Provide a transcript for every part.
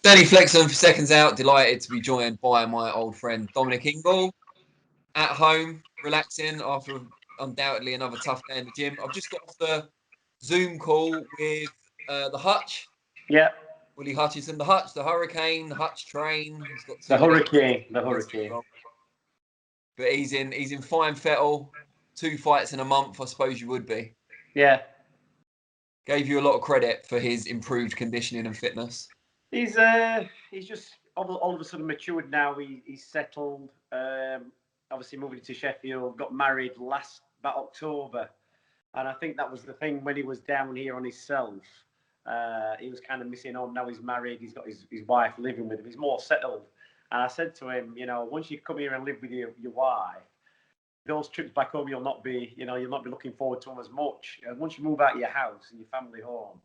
Danny Flexon for Seconds Out. Delighted to be joined by my old friend Dominic Ingle. At home, relaxing after undoubtedly another tough day in the gym. I've just got off the Zoom call with the Hutch. Yeah. Willie Hutchies and the Hutch, the Hurricane, the Hutch Train. He's got The two Hurricane. But he's in fine fettle. 2 fights in a month, I suppose you would be. Yeah. Gave you a lot of credit for his improved conditioning and fitness. He's just all of a sudden matured now. He's settled. Obviously moving to Sheffield, got married about October, and I think that was the thing when he was down here on himself. He was kind of missing home. Now he's married. He's got his wife living with him. He's more settled. And I said to him, once you come here and live with your wife, those trips back home you'll not be looking forward to them as much. Once you move out of your house and your family home,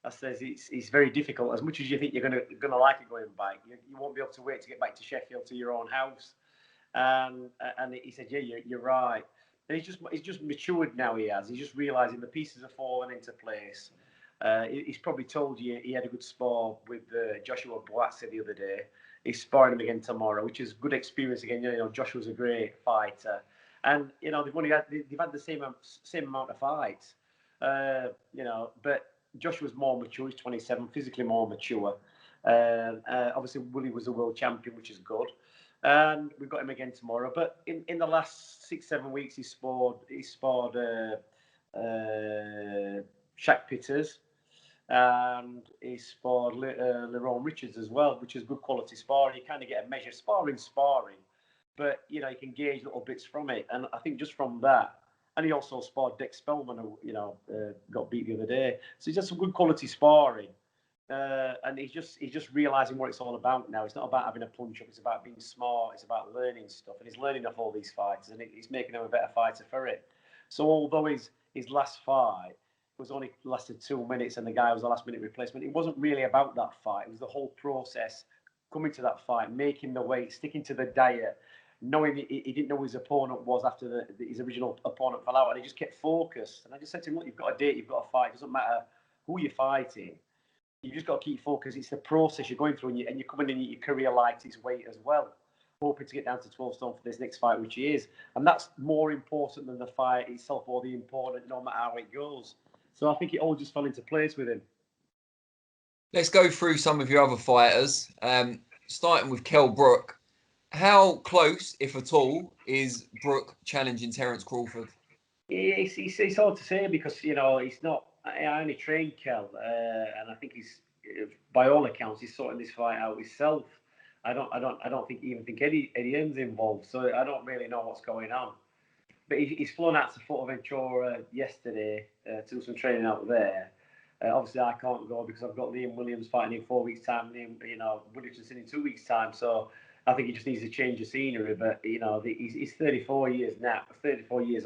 I says it's very difficult. As much as you think you're gonna like it going back, you won't be able to wait to get back to Sheffield to your own house. And he said, yeah, you're right. And he's just matured now. He's just realising the pieces are falling into place. He's probably told you he had a good spar with Joshua Warrington the other day. He's sparring him again tomorrow, which is good experience again. Joshua's a great fighter, and they've had the same amount of fights. But Joshua's more mature. He's 27, physically more mature. Obviously, Willie was a world champion, which is good. And we've got him again tomorrow. But in the last 6-7 weeks, he sparred Shaq Pitters, and he sparred Lerone Richards as well, which is good quality sparring. You kind of get a measure sparring, but you can gauge little bits from it. And I think just from that, and he also sparred Dex Spellman, who got beat the other day. So he's had some good quality sparring. And he's just realising what it's all about now. It's not about having a punch up. It's about being smart. It's about learning stuff, and he's learning off all these fighters, and he's making him a better fighter for it. So although his last fight was only lasted 2 minutes, and the guy was a last-minute replacement, it wasn't really about that fight. It was the whole process coming to that fight, making the weight, sticking to the diet, knowing he didn't know who his opponent was after his original opponent fell out, and he just kept focused. And I just said to him, look, you've got a date, you've got a fight. It doesn't matter who you're fighting. You just got to keep focused. It's the process you're going through, and you're coming in your career lightest weight as well, hoping to get down to 12 stone for this next fight, which he is. And that's more important than the fight itself or the opponent, no matter how it goes. So I think it all just fell into place with him. Let's go through some of your other fighters, starting with Kell Brook. How close, if at all, is Brook challenging Terence Crawford? It's hard to say because he's not. I only trained Kell, and I think he's, by all accounts, he's sorting this fight out himself. I don't think Eddie Hearn's involved, so I don't really know what's going on. But he's flown out to Fuerteventura yesterday to do some training out there. Obviously, I can't go because I've got Liam Williams fighting in 4 weeks' time, Witter in 2 weeks' time. So I think he just needs to change the scenery. But he's 34 years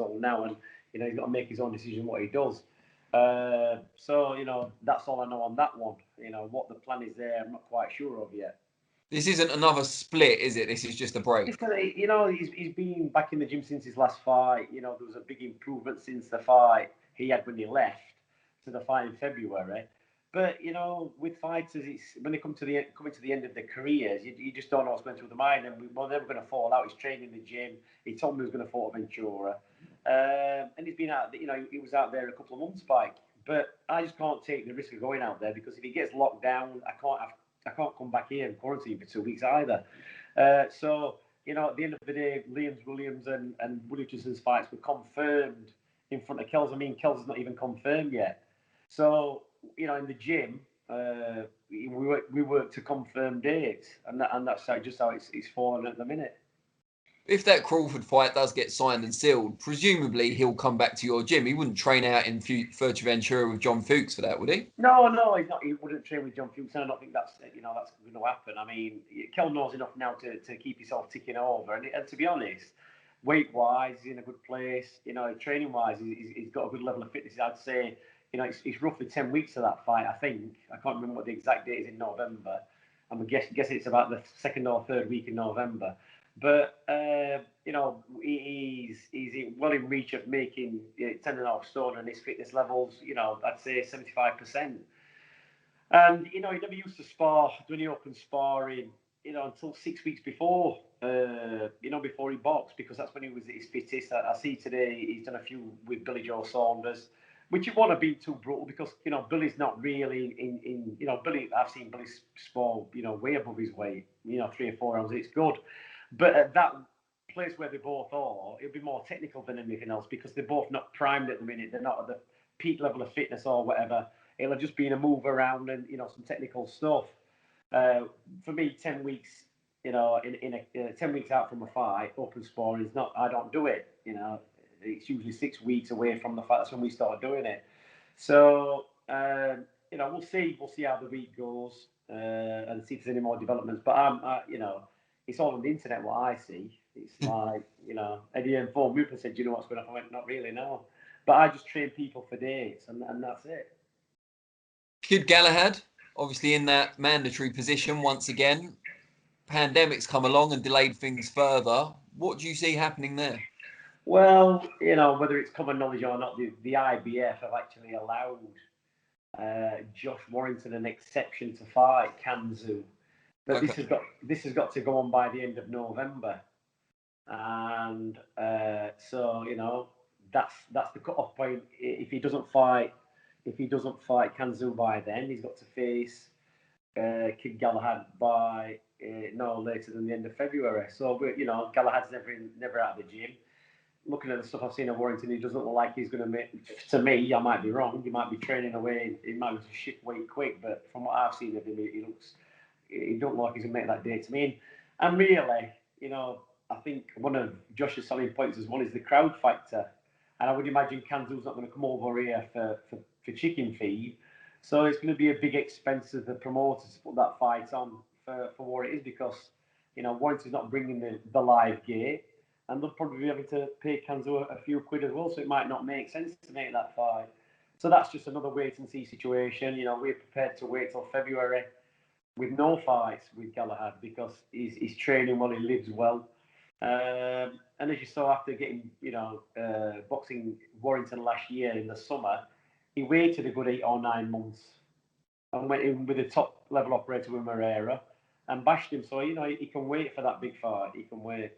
old now, and he's got to make his own decision what he does. So that's all I know on that one. What the plan is there, I'm not quite sure of yet. This isn't another split, is it? This is just a break. He's been back in the gym since his last fight. There was a big improvement since the fight he had when he left to the fight in February. But with fighters, it's when they coming to the end of their careers, you just don't know what's going through the mind. And we're never going to fall out. He's training in the gym. He told me he was going to Fuerteventura, and he's been out. He was out there a couple of months back. But I just can't take the risk of going out there because if he gets locked down, I can't come back here and quarantine for 2 weeks either. So at the end of the day, Williams and Willie Hutchies' fights were confirmed in front of Kell's. I mean, Kell's not even confirmed yet. So in the gym, we work to confirm dates, and that's just how it's fallen at the minute. If that Crawford fight does get signed and sealed, presumably he'll come back to your gym. He wouldn't train out in Fuerteventura with John Fuchs for that, would he? No, he's not. He wouldn't train with John Fuchs, and I don't think that's going to happen. I mean, Kell knows enough now to keep himself ticking over, and to be honest, weight-wise, he's in a good place. Training-wise, he's got a good level of fitness. I'd say, it's roughly 10 weeks of that fight. I think I can't remember what the exact date is in November. I'm guessing it's about the 2nd or 3rd week in November. But he's well in reach of making 10.5 stone, and his fitness levels, I'd say 75%. And he never used to spar, do any open sparring, until 6 weeks before, before he boxed, because that's when he was at his fittest. I see today he's done a few with Billy Joe Saunders, which you want to be too brutal, because Billy's not really in Billy. I've seen Billy spar way above his weight, 3 or 4 rounds. It's good, but at that place where they both are, it'll be more technical than anything else, because they're both not primed at the minute. They're not at the peak level of fitness or whatever. It'll have just been a move around and some technical stuff. For me, 10 weeks, in 10 weeks out from a fight, open sparring is not. I don't do it. It's usually 6 weeks away from the fight. That's when we start doing it. So we'll see. We'll see how the week goes and see if there's any more developments. But it's all on the internet. What I see, it's like Eddie and Vaughan Rupert said, "Do you know what's going on?" I went, "Not really, no." But I just train people for dates, and that's it. Kid Galahad, obviously in that mandatory position once again. Pandemic's come along and delayed things further. What do you see happening there? Well, whether it's common knowledge or not, the IBF have actually allowed Josh Warrington an exception to fight Kanzu, but okay. This has got to go on by the end of November, and so that's the cut-off point. If he doesn't fight Kanzu by then, he's got to face Kid Galahad by no later than the end of February. So, Galahad's never out of the gym. Looking at the stuff I've seen of Warrington, he doesn't look like he's going to make. To me, I might be wrong. He might be training away. He might shift weight quick. But from what I've seen of him, he don't look like he's going to make that day to me. And really, I think one of Josh's selling points as well is the crowd factor. And I would imagine Kanzu's not going to come over here for chicken feed. So it's going to be a big expense to the promoters to put that fight on for what it is, because Warrington's not bringing the live gate, and they'll probably be having to pay Kanzu a few quid as well. So it might not make sense to make that fight. So that's just another wait and see situation. We're prepared to wait till February with no fights with Galahad, because he's training well, he lives well. And as you saw after getting boxing Warrington last year in the summer, he waited a good 8 or 9 months and went in with a top level operator with Moreira and bashed him. So he can wait for that big fight. He can wait.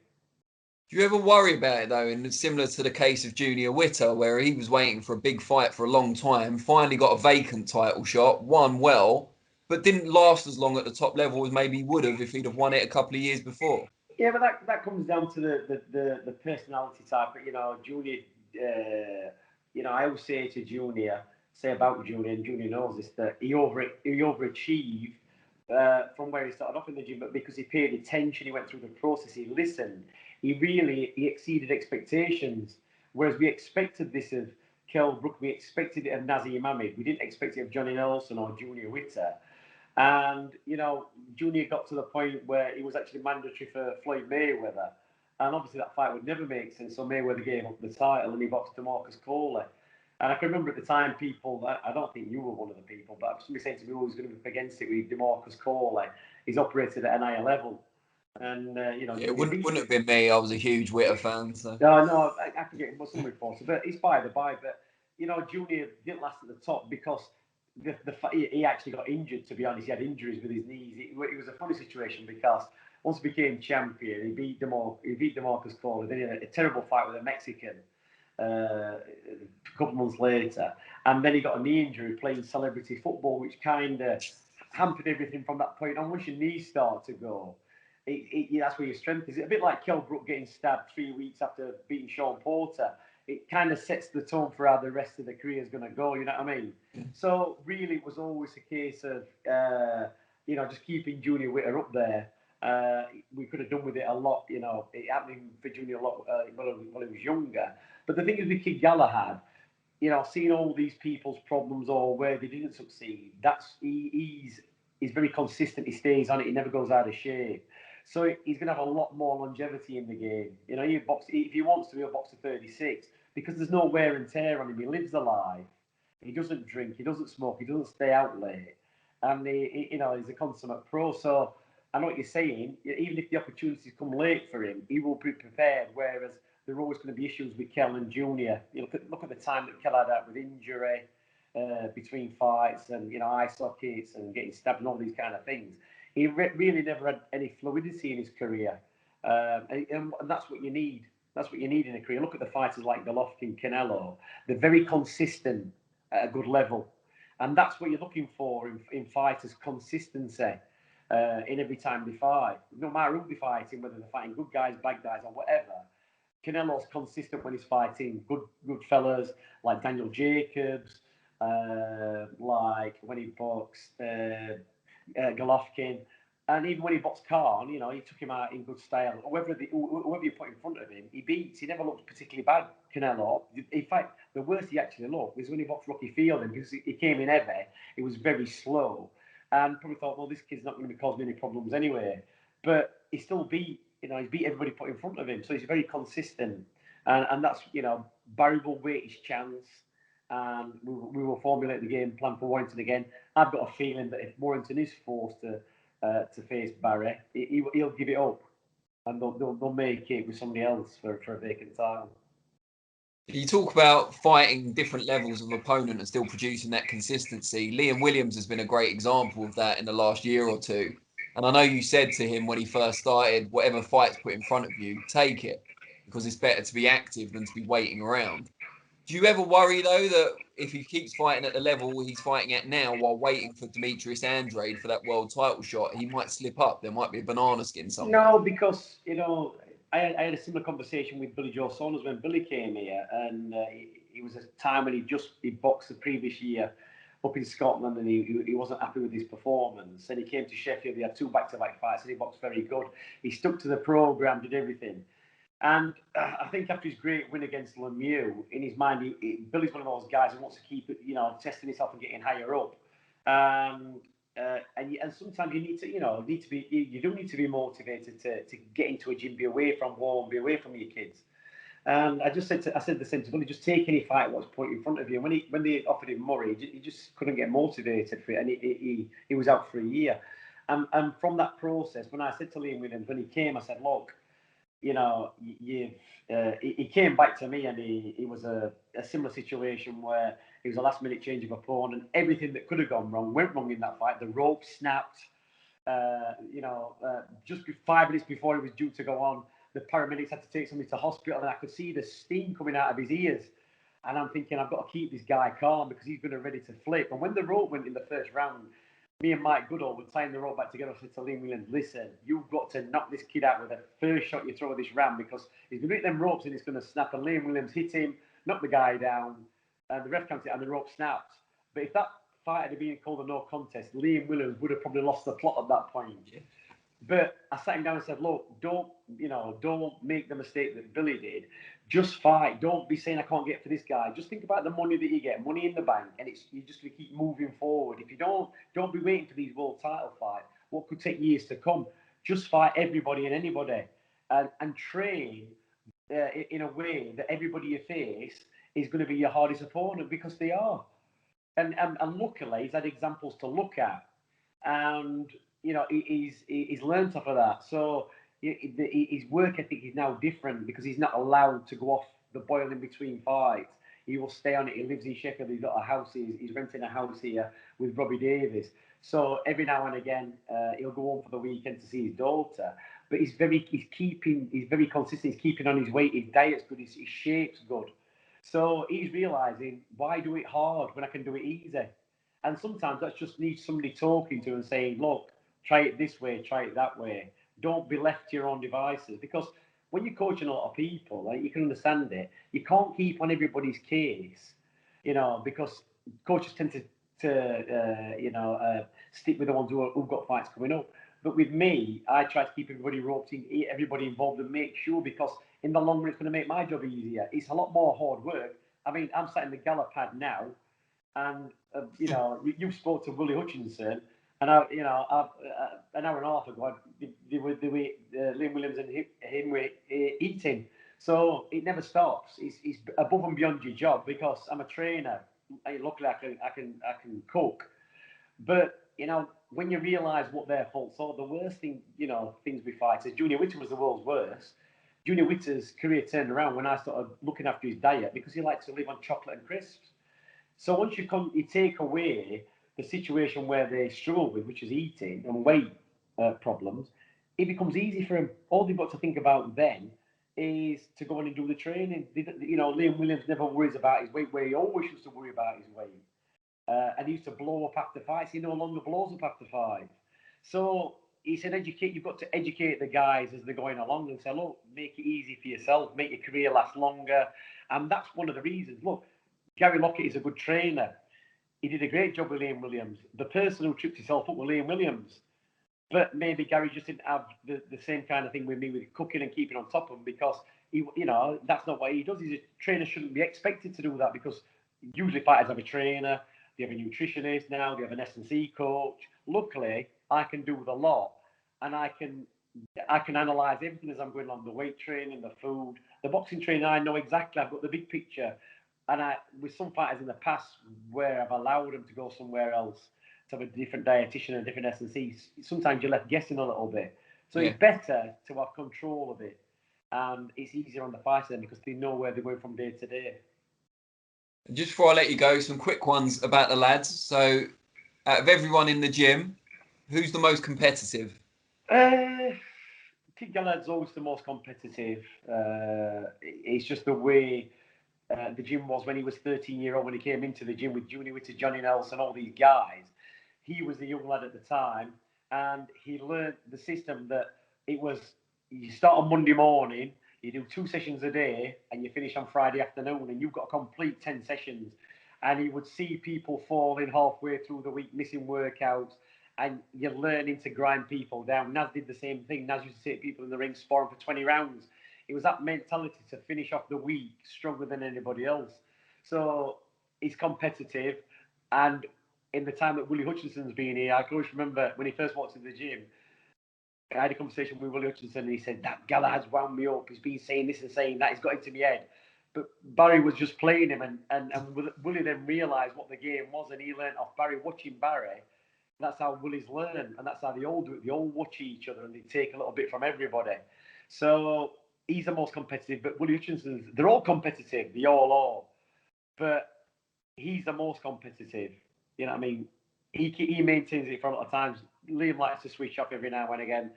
Do you ever worry about it though? And it's similar to the case of Junior Witter, where he was waiting for a big fight for a long time, finally got a vacant title shot, won well, but didn't last as long at the top level as maybe he would have if he'd have won it a couple of years before. Yeah, but that comes down to the personality type. But Junior, I always say to Junior, and Junior knows this, that he overachieved from where he started off in the gym, but because he paid attention, he went through the process, he listened, he exceeded expectations. Whereas we expected this of Kell Brook, we expected it of Nazim Hamid, we didn't expect it of Johnny Nelson or Junior Witter. And Junior got to the point where he was actually mandatory for Floyd Mayweather, and obviously that fight would never make sense. So Mayweather gave up the title and he boxed Demarcus Coley. And I can remember at the time, people, I don't think you were one of the people, but somebody saying to me, "Oh, he's going to be up against it with Demarcus Coley. He's operated at NIL level." And it wouldn't have been me. I was a huge Witter fan. So no, I forget what some reports, but it's by the by. But Junior didn't last at the top because he actually got injured. To be honest, he had injuries with his knees. It was a funny situation because once he became champion, he beat Demarcus Coley. Then he had a terrible fight with a Mexican a couple of months later, and then he got a knee injury playing celebrity football, which kind of hampered everything from that point on. Once your knees start to go, that's where your strength is. A bit like Kell Brook getting stabbed 3 weeks after beating Sean Porter. It kind of sets the tone for how the rest of the career is going to go. You know what I mean? So really, it was always a case of just keeping Junior Witter up there. We could have done with it a lot. It happened for Junior a lot when he was younger. But the thing is with Kid Galahad, seeing all these people's problems or where they didn't succeed, he's very consistent. He stays on it. He never goes out of shape. So he's going to have a lot more longevity in the game. If he wants to, he'll box to 36 because there's no wear and tear on him. He lives a life. He doesn't drink. He doesn't smoke. He doesn't stay out late. And he's a consummate pro. So I know what you're saying. Even if the opportunities come late for him, he will be prepared. Whereas there are always going to be issues with Kell and Junior. Look at the time that Kell had out with injury. between fights and, eye sockets and getting stabbed and all these kind of things. He really never had any fluidity in his career. And that's what you need. That's what you need in a career. Look at the fighters like Golovkin, Canelo. They're very consistent at a good level. And that's what you're looking for in fighters, consistency in every time they fight. No matter who they're fighting, whether they're fighting good guys, bad guys, or whatever, Canelo's consistent when he's fighting good fellas like Daniel Jacobs, like when he boxed Golovkin, and even when he boxed Khan, he took him out in good style. Whoever you put in front of him, he beats. He never looked particularly bad, Canelo. In fact, the worst he actually looked was when he boxed Rocky Fielding, because he came in heavy. He was very slow, and probably thought, well, this kid's not going to be causing any problems anyway. But he still beat. He's beat everybody put in front of him, so he's very consistent, and that's Barry will wait his chance, and we will formulate the game plan for Warrington again. I've got a feeling that if Warrington is forced to face Barry, he'll give it up, and they'll make it with somebody else for a vacant title. You talk about fighting different levels of opponent and still producing that consistency. Liam Williams has been a great example of that in the last year or two. And I know you said to him when he first started, whatever fight's put in front of you, take it, because it's better to be active than to be waiting around. Do you ever worry, though, that if he keeps fighting at the level he's fighting at now while waiting for Demetrius Andrade for that world title shot, he might slip up? There might be a banana skin somewhere. No, because, I had a similar conversation with Billy Joe Saunders when Billy came here, and it was a time when he boxed the previous year up in Scotland, and he wasn't happy with his performance. And he came to Sheffield. He had 2 back-to-back fights, and he boxed very good. He stuck to the program, did everything. And I think after his great win against Lemieux, in his mind, Billy's one of those guys who wants to keep it, testing himself and getting higher up. And sometimes you need to, you do need to be motivated to get into a gym, be away from home, be away from your kids. And I said the same to Billy, just take any fight what's put in front of you. When they offered him Murray, he just couldn't get motivated for it, and he was out for a year. And from that process, when I said to Liam Williams, when he came, I said, look, he came back to me, and he was a similar situation where it was a last-minute change of opponent. Everything that could have gone wrong went wrong in that fight. The rope snapped. Just 5 minutes before it was due to go on, the paramedics had to take somebody to hospital, and I could see the steam coming out of his ears. And I'm thinking, I've got to keep this guy calm because he's going to ready to flip. And when the rope went in the first round, me and Mike Goodall were tying the rope back together. I said to Liam Williams, listen, you've got to knock this kid out with the first shot you throw at this round, because he's going to hit them ropes and he's going to snap. And Liam Williams hit him, knocked the guy down, and the ref counted it, and the rope snapped. But if that fight had been called a no contest, Liam Williams would have probably lost the plot at that point. Yeah. But I sat him down and said, look, don't make the mistake that Billy did. Just fight. Don't be saying I can't get for this guy. Just think about the money that you get, money in the bank, and you're just going to keep moving forward. If you don't be waiting for these world title fights, what could take years to come. Just fight everybody and anybody, and train in a way that everybody you face is going to be your hardest opponent, because they are. And luckily, he's had examples to look at, and he's learned off of that. So his work ethic is now different, because he's not allowed to go off the boil in between fights. He will stay on it. He lives in Sheffield. He's got a house. He's renting a house here with Robbie Davis. So every now and again, he'll go home for the weekend to see his daughter. But he's very consistent. He's keeping on his weight. His diet's good. His shape's good. So he's realizing, why do it hard when I can do it easy? And sometimes that just needs somebody talking to and saying, look, try it this way, try it that way. Don't be left to your own devices. Because when you're coaching a lot of people, you can understand it. You can't keep on everybody's case, because coaches tend to stick with the ones who've got fights coming up. But with me, I try to keep everybody roped in, everybody involved, and make sure, because in the long run, it's going to make my job easier. It's a lot more hard work. I mean, I'm sat in the Galahad now, and you spoke to Willie Hutchinson, and an hour and a half ago, Liam Williams and him were eating. So it never stops. It's above and beyond your job, because I'm a trainer. Luckily, I can cook. But when you realise what their faults are, the worst thing, things we fight is Junior Witter was the world's worst. Junior Witter's career turned around when I started looking after his diet, because he likes to live on chocolate and crisps. So once you take away the situation where they struggle with, which is eating and weight problems, it becomes easy for them. All they've got to think about then is to go on and do the training. Liam Williams never worries about his weight, where he always used to worry about his weight. And he used to blow up after fights. He no longer blows up after fights. So he said, you've got to educate the guys as they're going along and say, look, make it easy for yourself, make your career last longer. And that's one of the reasons. Look, Gary Lockett is a good trainer. He did a great job with Liam Williams. The person who tripped himself up was Liam Williams. But maybe Gary just didn't have the same kind of thing with me with cooking and keeping on top of him, because that's not what he does. He's a trainer, shouldn't be expected to do that, because usually fighters have a trainer, they have a nutritionist now, they have an S&C coach. Luckily, I can do the lot, and I can analyse everything as I'm going along, the weight training, the food, the boxing training. I know exactly. I've got the big picture. And with some fighters in the past where I've allowed them to go somewhere else, to have a different dietitian, a different S&C, sometimes you're left guessing a little bit. So It's better to have control of it, and it's easier on the fighter then, because they know where they're going from day to day. Just before I let you go, some quick ones about the lads. So, out of everyone in the gym, who's the most competitive? Kid Galahad's always the most competitive. It's just the way the gym was when he was 13-year-old, when he came into the gym with Junior Witter, Johnny Nelson, all these guys. He was the young lad at the time, and he learned the system that it was, you start on Monday morning, you do 2 sessions a day, and you finish on Friday afternoon, and you've got to complete 10 sessions. And he would see people falling halfway through the week, missing workouts, and you're learning to grind people down. Naz did the same thing. Naz used to take people in the ring, sparring for 20 rounds. It was that mentality to finish off the week stronger than anybody else. So he's competitive. And in the time that Willie Hutchinson's been here, I can always remember when he first walked into the gym, I had a conversation with Willie Hutchinson, and he said, that Galahad's wound me up. He's been saying this and saying that. He's got into my head. But Barry was just playing him, and Willie then realised what the game was, and he learned off Barry, watching Barry. That's how Willie's learn, and that's how they all do it. They all watch each other, and they take a little bit from everybody. So he's the most competitive, but Willie Hutchinson's, they're all competitive. They all are. But he's the most competitive. You know what I mean? He maintains it for a lot of times. Liam likes to switch off every now and again,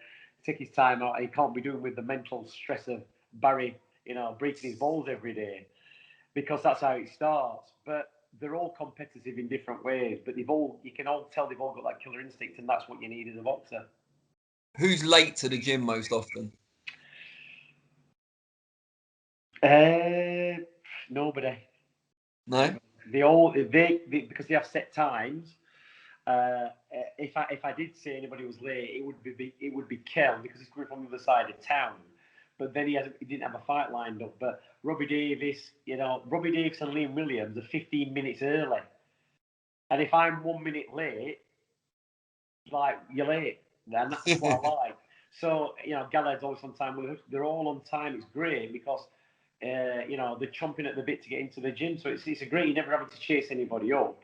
take his time out. He can't be doing with the mental stress of Barry, breaking his balls every day, because that's how it starts. But they're all competitive in different ways. But you can all tell they've all got that killer instinct, and that's what you need as a boxer. Who's late to the gym most often? Nobody. No. Because they have set times. If I did say anybody was late, it would be Kell, because he's coming from the other side of town. But then he didn't have a fight lined up. But Robbie Davis and Liam Williams are 15 minutes early. And if I'm 1 minute late, like, you're late. And that's what I like. So, Galahad's always on time. They're all on time. It's great because, they're chomping at the bit to get into the gym. So it's a great, you're never having to chase anybody up.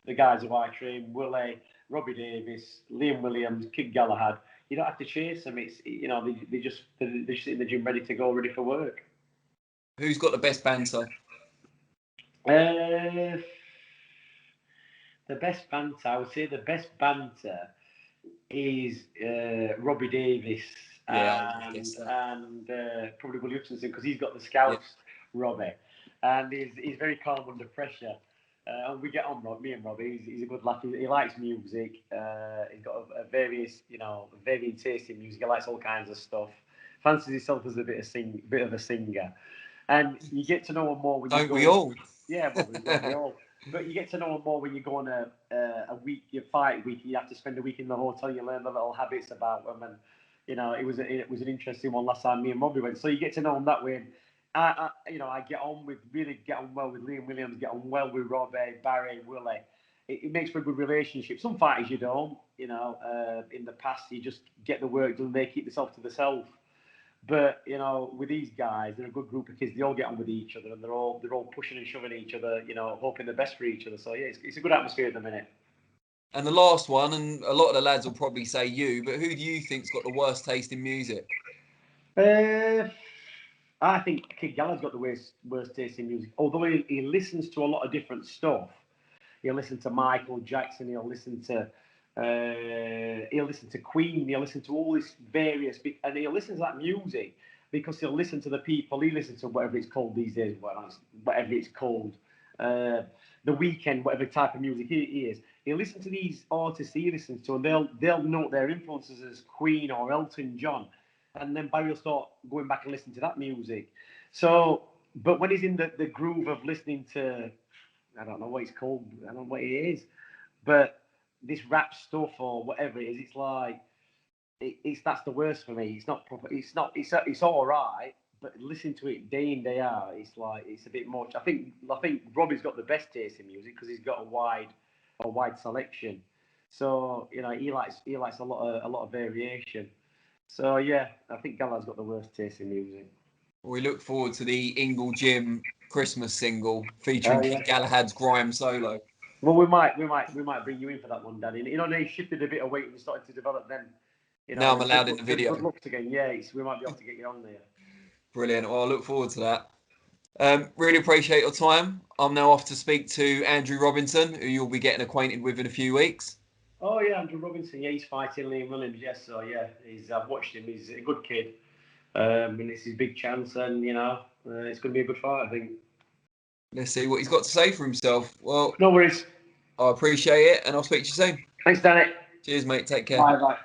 The guys who I train, Willie, Robbie Davis, Liam Williams, Kid Galahad, you don't have to chase them. It's, they're just in the gym ready to go, ready for work. Who's got the best banter? The best banter, I would say the best banter is Robbie Davis and probably Willie Hutchinson, because he's got the scouts, Robbie, and he's very calm under pressure. And we get on, me and Robbie. He's a good lad. He likes music. He's got a various, varying taste in music. He likes all kinds of stuff. Fancies himself as a bit of a singer. And you get to know him more when you go. Don't we all? Yeah, but we all. But you get to know him more when you go on a week, your fight week. You have to spend a week in the hotel. You learn the little habits about them, and it was an interesting one last time me and Robbie went. So you get to know him that way. I get on well with Liam Williams, get on well with Robbie, Barry, Willie. It makes for a good relationship. Some fighters you don't, in the past you just get the work done, they keep themselves to themselves. But with these guys, they're a good group of kids. They all get on with each other, and they're all pushing and shoving each other, hoping the best for each other. So yeah, it's a good atmosphere at the minute. And the last one, and a lot of the lads will probably say you, but who do you think's got the worst taste in music? I think Kid Galahad's got the worst taste in music. Although he listens to a lot of different stuff, He'll listen to Michael Jackson. He'll listen to Queen. He'll listen to all this various, and he'll listen to that music because he'll listen to the people. He listens to whatever it's called these days, whatever it's called. The Weekend, whatever type of music he is, he'll listen to these artists he listens to, and they'll note their influences as Queen or Elton John, and then Barry will start going back and listening to that music. So, but when he's in the groove of listening to, I don't know what it's called, I don't know what it is, but this rap stuff or whatever it is, it's like that's the worst for me. It's not proper. It's all right. But listening to it day in, day out, it's like it's a bit much. I think Robbie's got the best taste in music because he's got a wide selection. So he likes a lot of variation. So yeah, I think Galahad's got the worst taste in music. We look forward to the Ingle Jim Christmas single featuring Galahad's grime solo. Well, we might bring you in for that one, Danny. They shifted a bit away and started to develop them. Now I'm allowed in the video. Good looks again. Yeah, we might be able to get you on there. Brilliant. Well, I look forward to that. Really appreciate your time. I'm now off to speak to Andrew Robinson, who you'll be getting acquainted with in a few weeks. Oh yeah, Andrew Robinson. Yeah, he's fighting Liam Williams. Yes, so yeah, I've watched him. He's a good kid, and it's his big chance. And it's going to be a good fight, I think. Let's see what he's got to say for himself. Well, no worries. I appreciate it, and I'll speak to you soon. Thanks, Danny. Cheers, mate. Take care. Bye.